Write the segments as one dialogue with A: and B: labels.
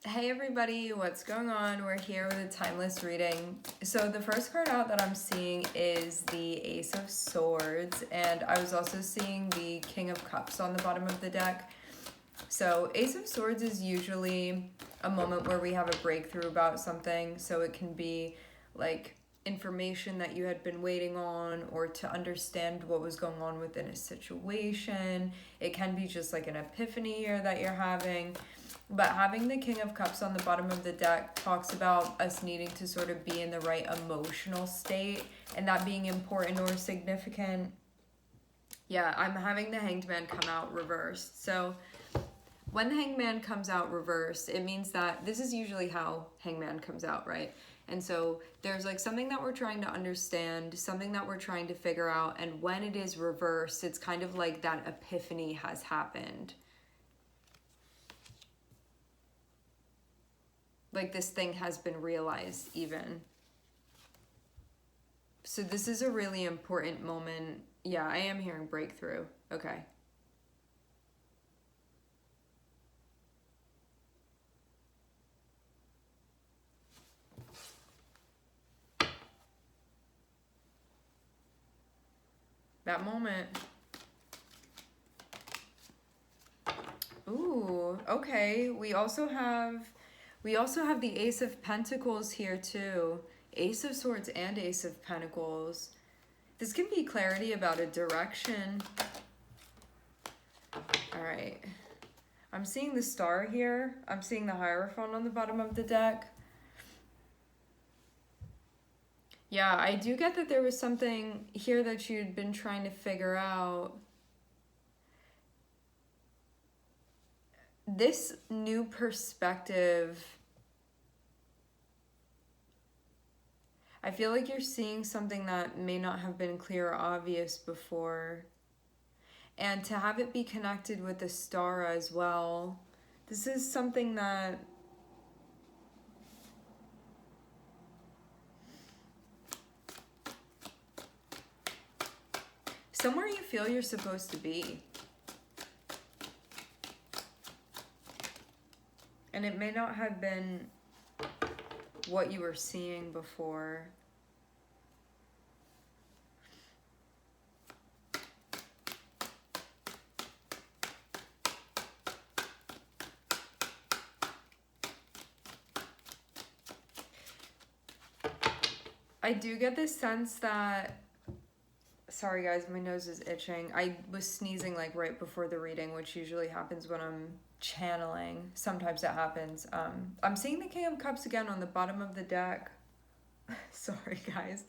A: Hey everybody, what's going on? We're here with a timeless reading. So the first card out that I'm seeing is the Ace of Swords, and I was also seeing the King of Cups on the bottom of the deck. So Ace of Swords is usually a moment where we have a breakthrough about something. So it can be like information that you had been waiting on, or to understand what was going on within a situation. It can be just like an epiphany here that you're having. But having the King of Cups on the bottom of the deck talks about us needing to sort of be in the right emotional state, and that being important or significant. Yeah, I'm having the Hanged Man come out reversed. So when the Hanged Man comes out reversed, it means that this is usually how Hanged Man comes out, right? And so there's like something that we're trying to understand, something that we're trying to figure out, and when it is reversed, it's kind of like that epiphany has happened. Like this thing has been realized even. So this is a really important moment. Yeah, I am hearing breakthrough. Okay. That moment. Ooh, okay. We also have the Ace of Pentacles here too. Ace of Swords and Ace of Pentacles. This can be clarity about a direction. All right. I'm seeing the Star here. I'm seeing the Hierophant on the bottom of the deck. Yeah, I do get that there was something here that you'd been trying to figure out. This new perspective, I feel like you're seeing something that may not have been clear or obvious before. And to have it be connected with the Star as well, this is something that somewhere you feel you're supposed to be. And it may not have been what you were seeing before. I do get this sense that, sorry guys, my nose is itching. I was sneezing like right before the reading, which usually happens when I'm channeling. Sometimes that happens. I'm seeing the King of Cups again on the bottom of the deck. Sorry guys.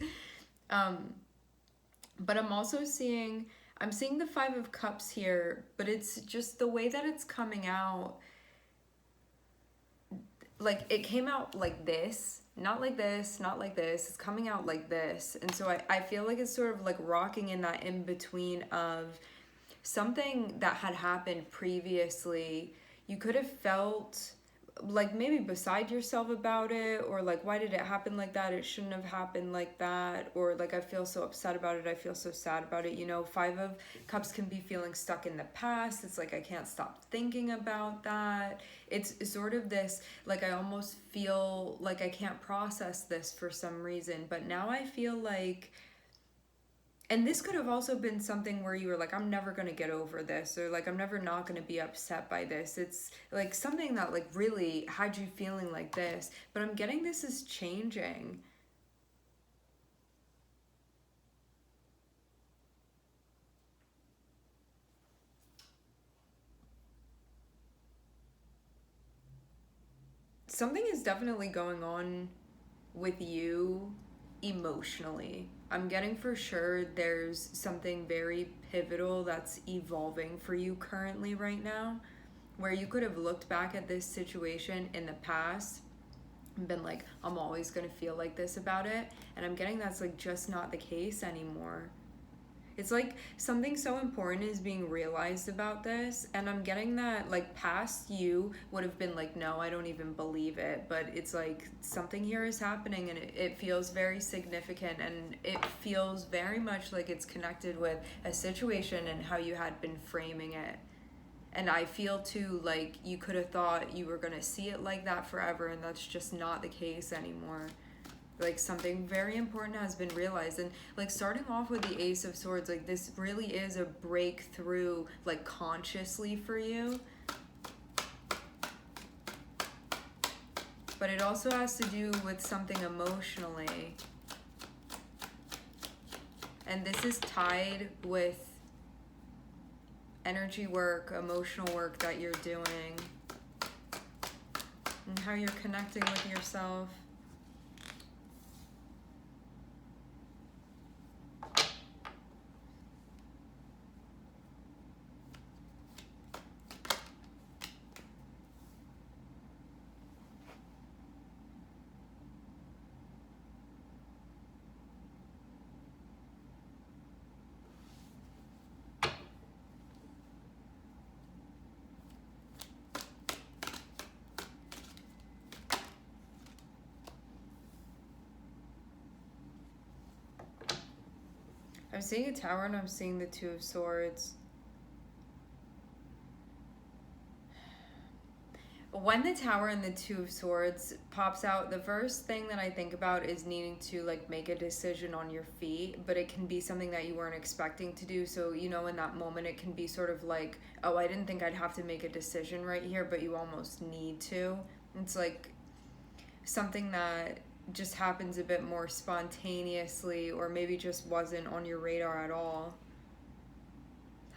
A: But I'm also seeing the Five of Cups here, but it's just the way that it's coming out. Like it came out like this, not like this, not like this. It's coming out like this. And so I feel like it's sort of like rocking in that in between of something that had happened previously. You could have felt like maybe beside yourself about it, or like, why did it happen like that? It shouldn't have happened like that. Or like, I feel so upset about it. I feel so sad about it. You know, Five of Cups can be feeling stuck in the past. It's like, I can't stop thinking about that. It's sort of this, like, I almost feel like I can't process this for some reason. But now I feel like, and this could have also been something where you were like, I'm never going to get over this, or like, I'm never not going to be upset by this. It's like something that like really had you feeling like this, but I'm getting this is changing. Something is definitely going on with you emotionally. I'm getting for sure there's something very pivotal that's evolving for you currently right now, where you could have looked back at this situation in the past and been like, I'm always going to feel like this about it. And I'm getting that's like just not the case anymore. It's like something so important is being realized about this, and I'm getting that like past you would have been like, no, I don't even believe it, but it's like something here is happening, and it feels very significant, and it feels very much like it's connected with a situation and how you had been framing it. And I feel too like you could have thought you were gonna see it like that forever, and that's just not the case anymore. Like something very important has been realized. And like starting off with the Ace of Swords, like this really is a breakthrough, like consciously for you. But it also has to do with something emotionally. And this is tied with energy work, emotional work that you're doing, and how you're connecting with yourself. I'm seeing a Tower and I'm seeing the Two of Swords. When the Tower and the Two of Swords pops out, the first thing that I think about is needing to like make a decision on your feet, but it can be something that you weren't expecting to do. So, you know, in that moment, it can be sort of like, oh, I didn't think I'd have to make a decision right here, but you almost need to. It's like something that just happens a bit more spontaneously, or maybe just wasn't on your radar at all.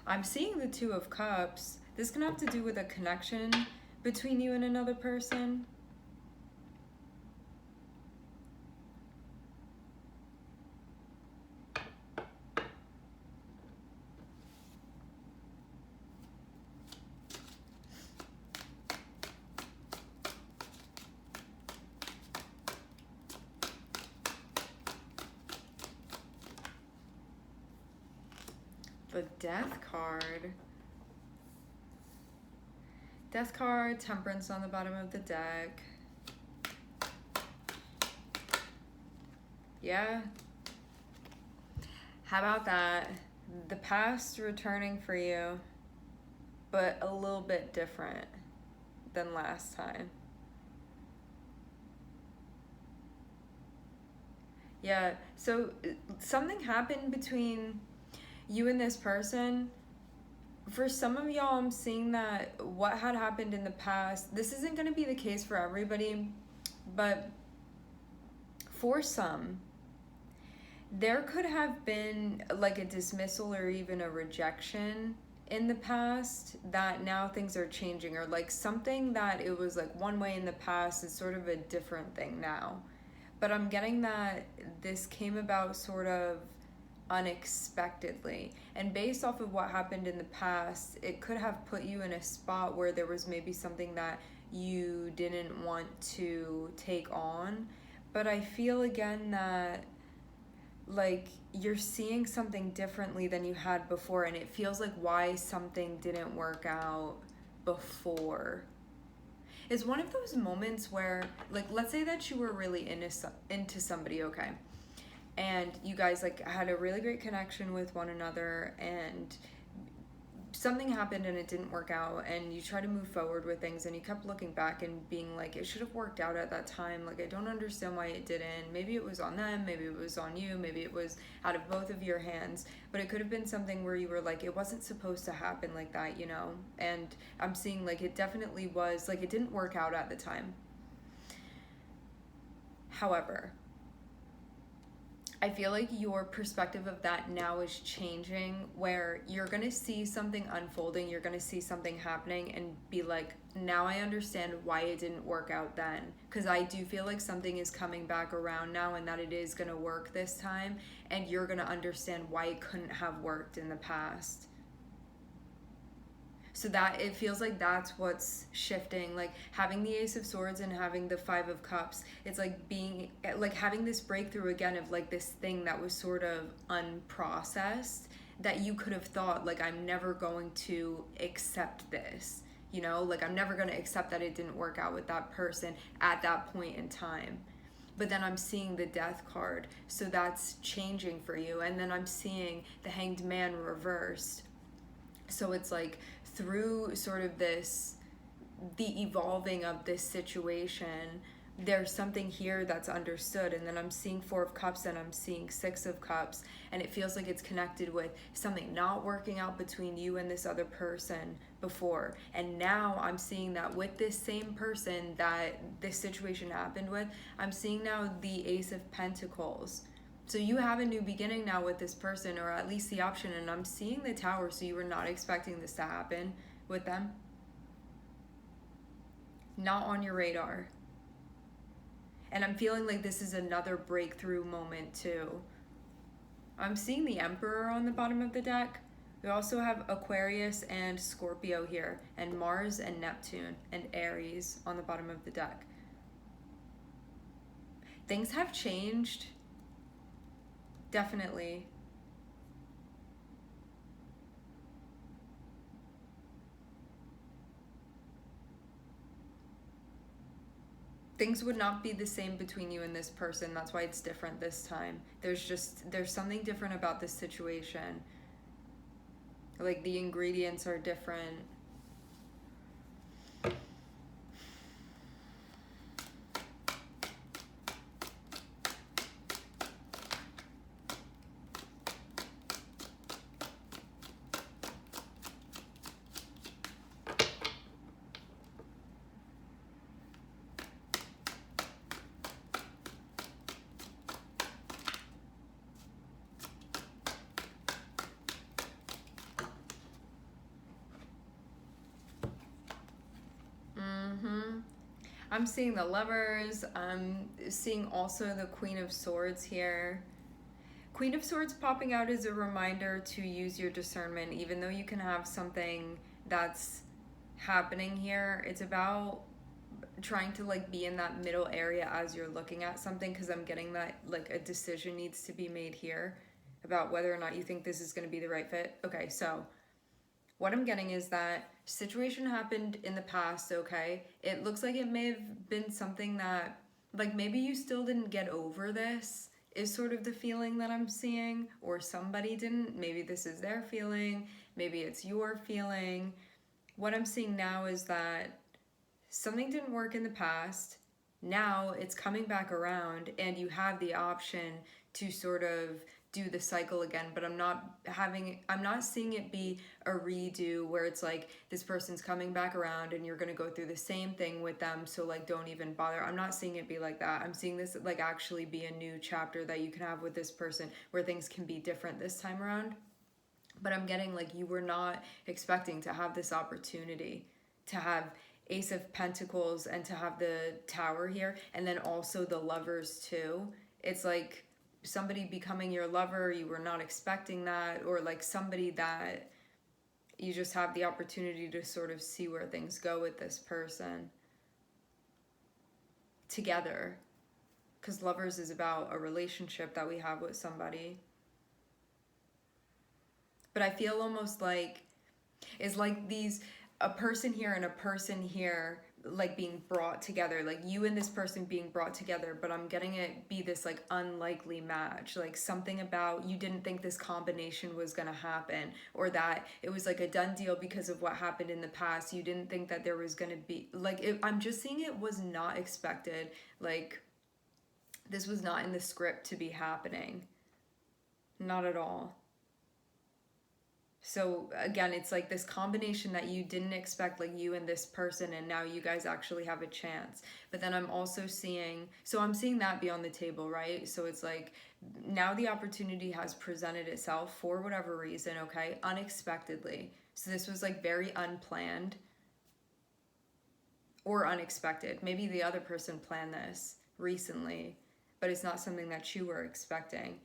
A: I'm seeing the Two of Cups. This can have to do with a connection between you and another person. The Death card. Death card, Temperance on the bottom of the deck. Yeah. How about that? The past returning for you, but a little bit different than last time. Yeah, so something happened between you and this person. For some of y'all, I'm seeing that what had happened in the past, this isn't going to be the case for everybody, but for some, there could have been like a dismissal or even a rejection in the past that now things are changing, or like something that it was like one way in the past is sort of a different thing now. But I'm getting that this came about sort of unexpectedly, and based off of what happened in the past, it could have put you in a spot where there was maybe something that you didn't want to take on. But I feel again that like you're seeing something differently than you had before, and it feels like why something didn't work out before. It's one of those moments where, like, let's say that you were really into somebody, okay? And you guys like had a really great connection with one another, and something happened and it didn't work out, and you try to move forward with things, and you kept looking back and being like, it should have worked out at that time. Like, I don't understand why it didn't. Maybe it was on them, maybe it was on you, maybe it was out of both of your hands, but it could have been something where you were like, it wasn't supposed to happen like that, you know? And I'm seeing like it definitely was, like, it didn't work out at the time. However, I feel like your perspective of that now is changing, where you're going to see something unfolding, you're going to see something happening and be like, now I understand why it didn't work out then. Because I do feel like something is coming back around now, and that it is going to work this time, and you're going to understand why it couldn't have worked in the past. So that it feels like that's what's shifting, like having the Ace of Swords and having the Five of Cups. It's like being like having this breakthrough again of like this thing that was sort of unprocessed, that you could have thought like, I'm never going to accept this, you know, like I'm never going to accept that it didn't work out with that person at that point in time. But then I'm seeing the Death card, so that's changing for you. And then I'm seeing the Hanged Man reversed. So it's like through sort of this, the evolving of this situation, there's something here that's understood. And then I'm seeing Four of Cups and I'm seeing Six of Cups, and it feels like it's connected with something not working out between you and this other person before. And now I'm seeing that with this same person that this situation happened with, I'm seeing now the Ace of Pentacles. So you have a new beginning now with this person, or at least the option. And I'm seeing the Tower, so you were not expecting this to happen with them. Not on your radar. And I'm feeling like this is another breakthrough moment too. I'm seeing the Emperor on the bottom of the deck. We also have Aquarius and Scorpio here, and Mars and Neptune and Aries on the bottom of the deck. Things have changed. Definitely. Things would not be the same between you and this person. That's why it's different this time. There's something different about this situation. Like the ingredients are different. I'm seeing the Lovers. I'm seeing also the Queen of Swords here. Queen of Swords popping out as a reminder to use your discernment, even though you can have something that's happening here. It's about trying to like be in that middle area as you're looking at something, because I'm getting that like a decision needs to be made here about whether or not you think this is going to be the right fit. Okay, so what I'm getting is that situation happened in the past, okay? It looks like it may have been something that, like, maybe you still didn't get over this, is sort of the feeling that I'm seeing, or somebody didn't. Maybe this is their feeling, maybe it's your feeling. What I'm seeing now is that something didn't work in the past. Now it's coming back around, and you have the option to sort of do the cycle again, but I'm not seeing it be a redo where it's like this person's coming back around and you're going to go through the same thing with them, so like don't even bother. I'm not seeing it be like that. I'm seeing this like actually be a new chapter that you can have with this person where things can be different this time around. But I'm getting like you were not expecting to have this opportunity to have Ace of Pentacles and to have the Tower here, and then also the Lovers too. It's like somebody becoming your lover, you were not expecting that, or like somebody that you just have the opportunity to sort of see where things go with this person together, because Lovers is about a relationship that we have with somebody. But I feel almost like it's like these, a person here and a person here like being brought together, like you and this person being brought together, but I'm getting it be this like unlikely match, like something about you didn't think this combination was gonna happen, or that it was like a done deal because of what happened in the past. You didn't think that there was gonna be like I'm just seeing it was not expected, like this was not in the script to be happening, not at all. So again, it's like this combination that you didn't expect, like you and this person, and now you guys actually have a chance. But then I'm also seeing, so I'm seeing that be on the table, right? So it's like now the opportunity has presented itself for whatever reason, okay, unexpectedly. So this was like very unplanned or unexpected. Maybe the other person planned this recently, but it's not something that you were expecting.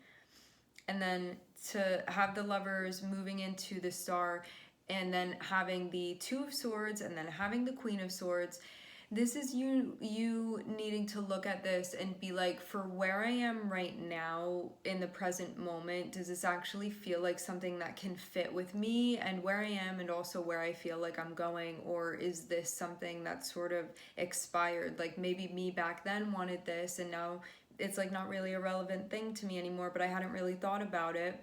A: And then to have the Lovers moving into the Star, and then having the Two of Swords, and then having the Queen of Swords. This is you needing to look at this and be like, for where I am right now in the present moment, does this actually feel like something that can fit with me and where I am, and also where I feel like I'm going? Or is this something that's sort of expired? Like maybe me back then wanted this and now it's like not really a relevant thing to me anymore, but I hadn't really thought about it.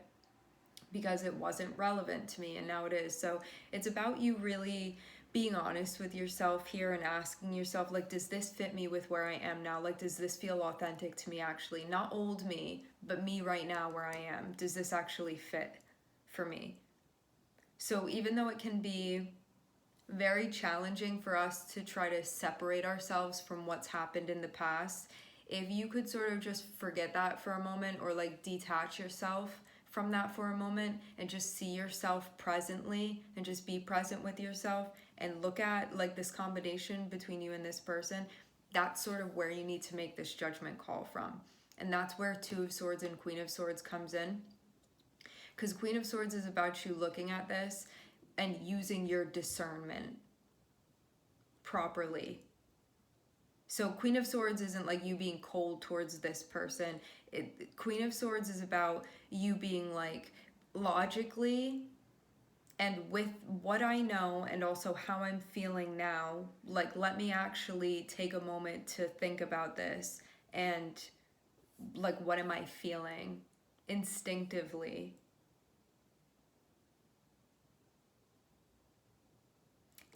A: because it wasn't relevant to me, and now it is. So it's about you really being honest with yourself here and asking yourself, like, does this fit me with where I am now? Like, does this feel authentic to me actually? Not old me, but me right now where I am. Does this actually fit for me? So even though it can be very challenging for us to try to separate ourselves from what's happened in the past, if you could sort of just forget that for a moment, or like detach yourself from that for a moment and just see yourself presently and just be present with yourself and look at like this combination between you and this person, that's sort of where you need to make this judgment call from. And that's where Two of Swords and Queen of Swords comes in. Because Queen of Swords is about you looking at this and using your discernment properly. So Queen of Swords isn't like you being cold towards this person. Queen of Swords is about you being like logically, and with what I know and also how I'm feeling now, like let me actually take a moment to think about this and like what am I feeling instinctively.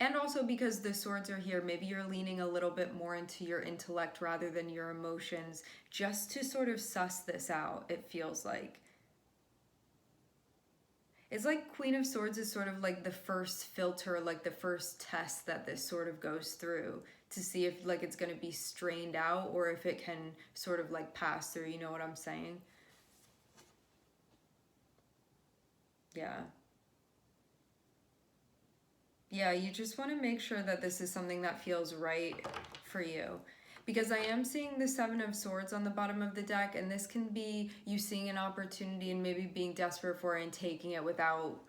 A: And also because the swords are here, maybe you're leaning a little bit more into your intellect rather than your emotions, just to sort of suss this out, it feels like. It's like Queen of Swords is sort of like the first filter, like the first test that this sort of goes through to see if like it's going to be strained out or if it can sort of like pass through, you know what I'm saying? Yeah. Yeah, you just want to make sure that this is something that feels right for you. Because I am seeing the Seven of Swords on the bottom of the deck, and this can be you seeing an opportunity and maybe being desperate for it and taking it without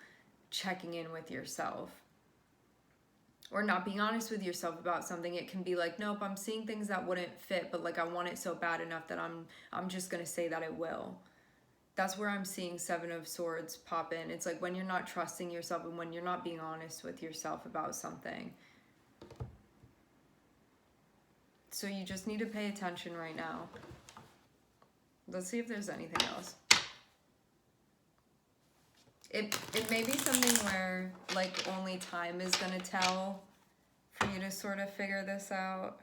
A: checking in with yourself. Or not being honest with yourself about something. It can be like, nope, I'm seeing things that wouldn't fit, but like I want it so bad enough that I'm just going to say that it will. That's where I'm seeing Seven of Swords pop in. It's like when you're not trusting yourself and when you're not being honest with yourself about something. So you just need to pay attention right now. Let's see if there's anything else. It may be something where like only time is gonna tell for you to sort of figure this out.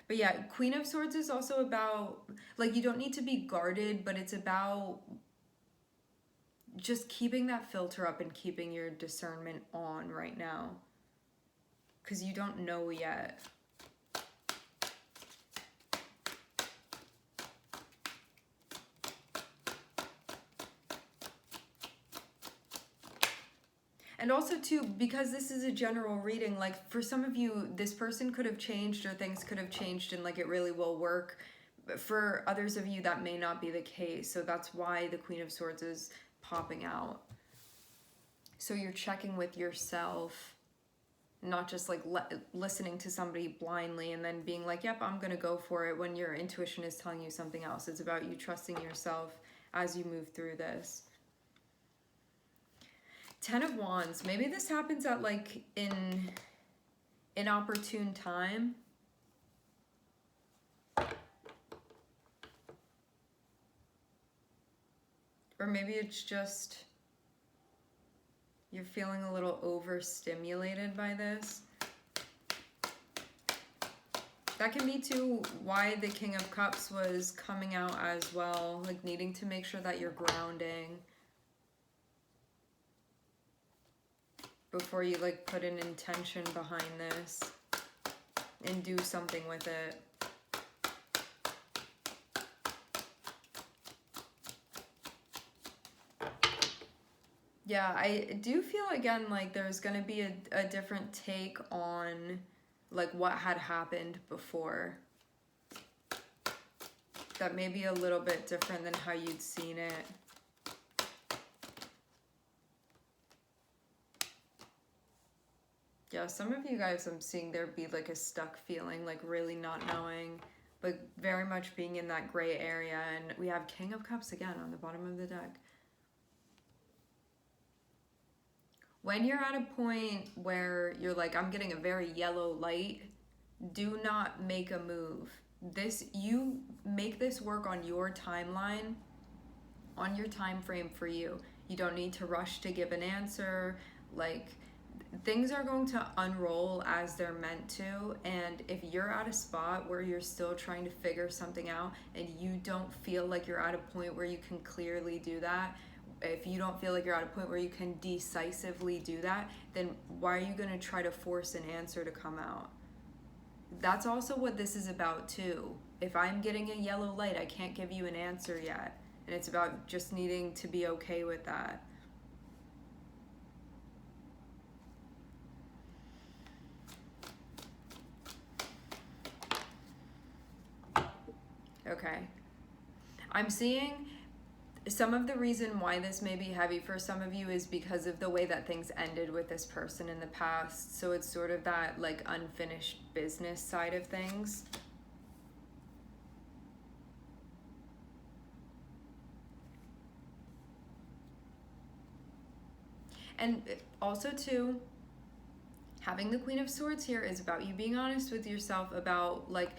A: But yeah, Queen of Swords is also about, like, you don't need to be guarded, but it's about just keeping that filter up and keeping your discernment on right now. Because you don't know yet. And also too, because this is a general reading, like for some of you, this person could have changed or things could have changed and like it really will work. But for others of you, that may not be the case. So that's why the Queen of Swords is popping out. So you're checking with yourself, not just like listening to somebody blindly and then being like, yep, I'm going to go for it when your intuition is telling you something else. It's about you trusting yourself as you move through this. Ten of Wands. Maybe this happens at like in an opportune time. Or maybe it's just you're feeling a little overstimulated by this. That can be too why the King of Cups was coming out as well. Like needing to make sure that you're grounding before you like put an intention behind this and do something with it. Yeah, I do feel again like there's gonna be a different take on like what had happened before. That may be a little bit different than how you'd seen it. Yeah, some of you guys I'm seeing there be like a stuck feeling, like really not knowing, but very much being in that gray area. And we have King of Cups again on the bottom of the deck. When you're at a point where you're like, I'm getting a very yellow light, do not make a move. You make this work on your timeline, on your time frame for you. You don't need to rush to give an answer. Like, things are going to unroll as they're meant to, and if you're at a spot where you're still trying to figure something out and you don't feel like you're at a point where you can clearly do that, if you don't feel like you're at a point where you can decisively do that, then why are you going to try to force an answer to come out? That's also what this is about too. If I'm getting a yellow light, I can't give you an answer yet, and it's about just needing to be okay with that. Okay. I'm seeing some of the reason why this may be heavy for some of you is because of the way that things ended with this person in the past. So it's sort of that like unfinished business side of things. And also too, having the Queen of Swords here is about you being honest with yourself about, like,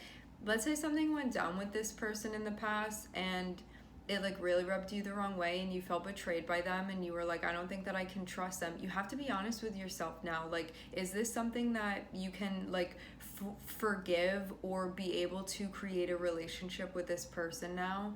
A: let's say something went down with this person in the past and it like really rubbed you the wrong way and you felt betrayed by them and you were like, I don't think that I can trust them. You have to be honest with yourself now. Like, is this something that you can like forgive or be able to create a relationship with this person now?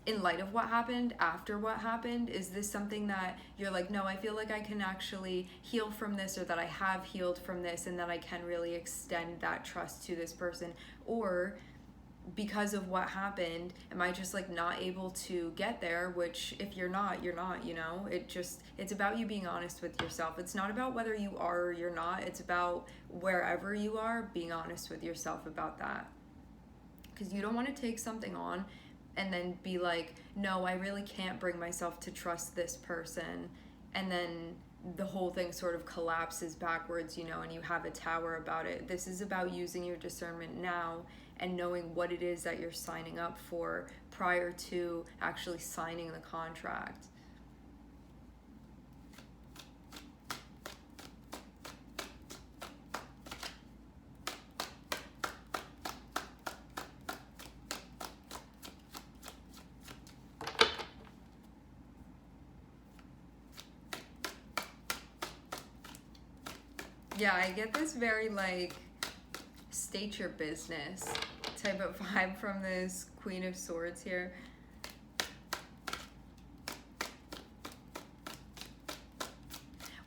A: In light of what happened, after what happened, is this something that you're like, no, I feel like I can actually heal from this, or that I have healed from this, and that I can really extend that trust to this person? Or because of what happened, am I just like not able to get there? Which if you're not, you're not, you know? It's about you being honest with yourself. It's not about whether you are or you're not. It's about wherever you are, being honest with yourself about that. Because you don't want to take something on and then be like, no, I really can't bring myself to trust this person, and then the whole thing sort of collapses backwards, you know, and you have a tower about it. This is about using your discernment now and knowing what it is that you're signing up for prior to actually signing the contract. Yeah, I get this very like state your business type of vibe from this Queen of Swords here.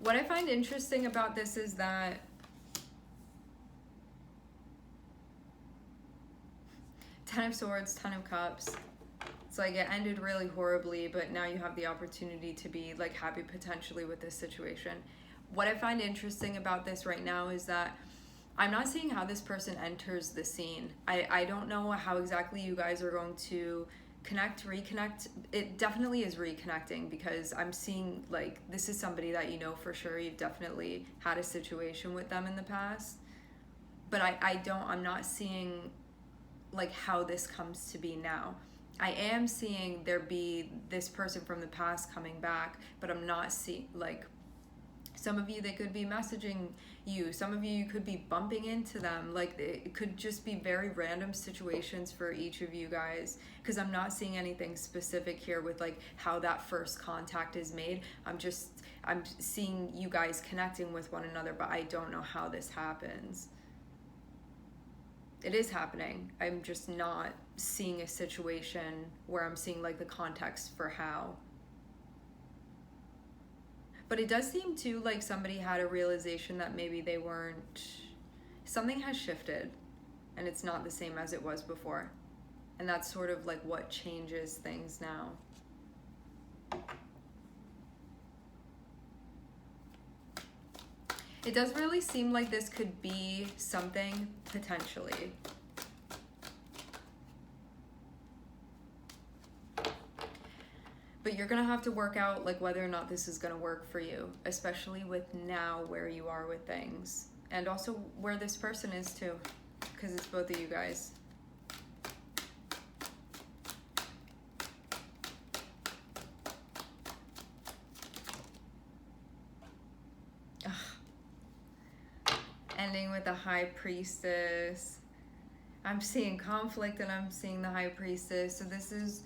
A: What I find interesting about this is that Ten of Swords, Ten of Cups, it's like it ended really horribly, but now you have the opportunity to be like happy potentially with this situation. What I find interesting about this right now is that I'm not seeing how this person enters the scene. I don't know how exactly you guys are going to connect, reconnect. It definitely is reconnecting, because I'm seeing like this is somebody that you know for sure. You've definitely had a situation with them in the past. But I'm not seeing like how this comes to be now. I am seeing there be this person from the past coming back, but I'm not seeing like some of you, they could be messaging you. Some of you could be bumping into them. Like, it could just be very random situations for each of you guys, because I'm not seeing anything specific here with like how that first contact is made. I'm seeing you guys connecting with one another, but I don't know how this happens. It is happening. I'm just not seeing a situation where I'm seeing like the context for how. But it does seem too like somebody had a realization that maybe they weren't, something has shifted and it's not the same as it was before. And that's sort of like what changes things now. It does really seem like this could be something potentially. But you're gonna have to work out like whether or not this is gonna work for you, especially with now where you are with things, and also where this person is too, because it's both of you guys. Ugh. Ending with the High Priestess. I'm seeing conflict and I'm seeing the High Priestess. So this is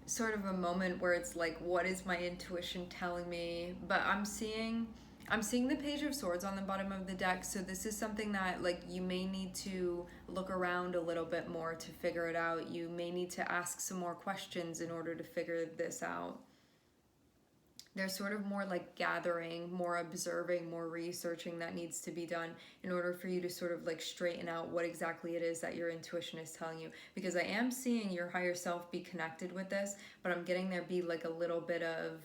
A: sort of a moment where it's like, what is my intuition telling me? But I'm seeing the Page of Swords on the bottom of the deck, so this is something that like you may need to look around a little bit more to figure it out. You may need to ask some more questions in order to figure this out. There's sort of more like gathering, more observing, more researching that needs to be done in order for you to sort of like straighten out what exactly it is that your intuition is telling you. Because I am seeing your higher self be connected with this, but I'm getting there be like a little bit of,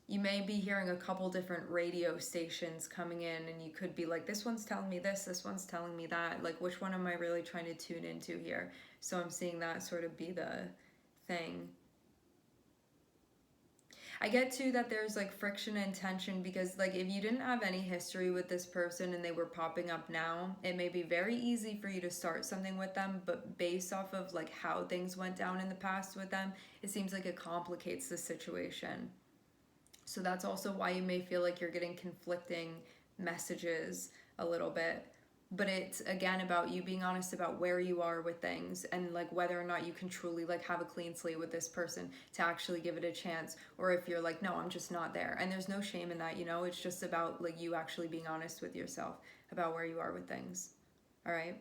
A: you may be hearing a couple different radio stations coming in, and you could be like, this one's telling me this one's telling me that. Like, which one am I really trying to tune into here? So I'm seeing that sort of be the thing. I get too that there's like friction and tension because like if you didn't have any history with this person and they were popping up now, it may be very easy for you to start something with them, but based off of like how things went down in the past with them, it seems like it complicates the situation. So that's also why you may feel like you're getting conflicting messages a little bit. But it's again about you being honest about where you are with things and like whether or not you can truly like have a clean slate with this person to actually give it a chance, or if you're like, no, I'm just not there. And there's no shame in that, you know. It's just about like you actually being honest with yourself about where you are with things. All right.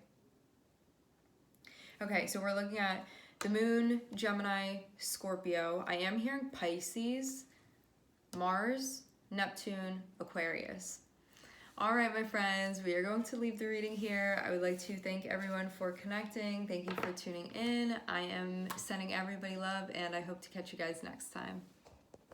A: Okay, so we're looking at the moon, Gemini, Scorpio. I am hearing Pisces, Mars, Neptune, Aquarius. All right, my friends, we are going to leave the reading here. I would like to thank everyone for connecting. Thank you for tuning in. I am sending everybody love, and I hope to catch you guys next time.